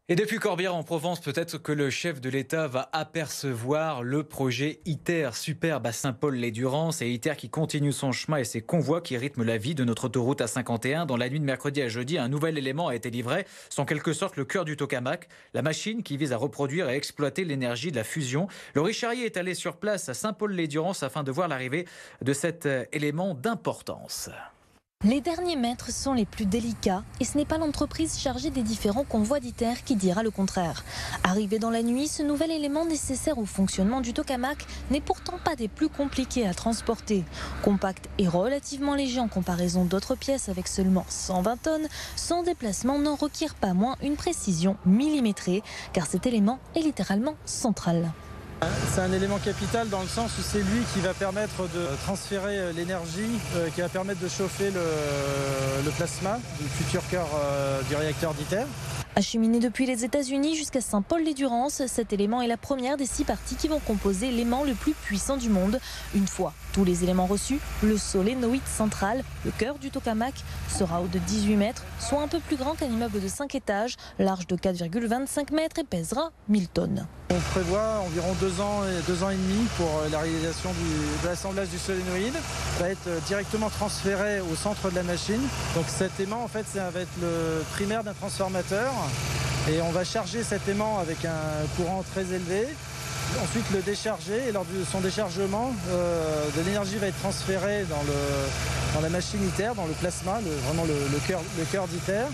Et depuis Corbière en Provence, peut-être que le chef de l'État va apercevoir le projet ITER, superbe à Saint-Paul-les-Durance, et ITER qui continue son chemin et ses convois qui rythment la vie de notre autoroute A51. Dans la nuit de mercredi à jeudi, un nouvel élément a été livré. C'est en quelque sorte le cœur du tokamak, la machine qui vise à reproduire et exploiter l'énergie de la fusion. Laurie Charrier est allé sur place à Saint-Paul-les-Durance afin de voir l'arrivée de cet élément d'importance. Les derniers mètres sont les plus délicats et ce n'est pas l'entreprise chargée des différents convois d'ITER qui dira le contraire. Arrivé dans la nuit, ce nouvel élément nécessaire au fonctionnement du tokamak n'est pourtant pas des plus compliqués à transporter. Compact et relativement léger en comparaison d'autres pièces avec seulement 120 tonnes, son déplacement n'en requiert pas moins une précision millimétrée car cet élément est littéralement central. C'est un élément capital dans le sens où c'est lui qui va permettre de transférer l'énergie, qui va permettre de chauffer le plasma du futur cœur du réacteur d'ITER. Acheminé depuis les États-Unis jusqu'à Saint-Paul-les-Durance, cet élément est la première des 6 parties qui vont composer l'aimant le plus puissant du monde. Une fois tous les éléments reçus, le solénoïde central, le cœur du tokamak, sera haut de 18 mètres, soit un peu plus grand qu'un immeuble de 5 étages, large de 4,25 mètres et pèsera 1000 tonnes. On prévoit environ 2 ans et demi pour la réalisation de l'assemblage du solénoïde. Ça va être directement transféré au centre de la machine. Donc cet aimant, en fait, ça va être le primaire d'un transformateur. Et on va charger cet aimant avec un courant très élevé. Ensuite le décharger et lors de son déchargement, de l'énergie va être transférée dans la machine ITER, dans le plasma, vraiment le cœur d'ITER.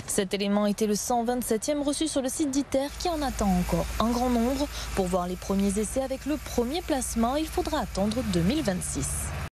Cet élément était le 127e reçu sur le site d'ITER qui en attend encore un grand nombre. Pour voir les premiers essais avec le premier plasma, il faudra attendre 2026.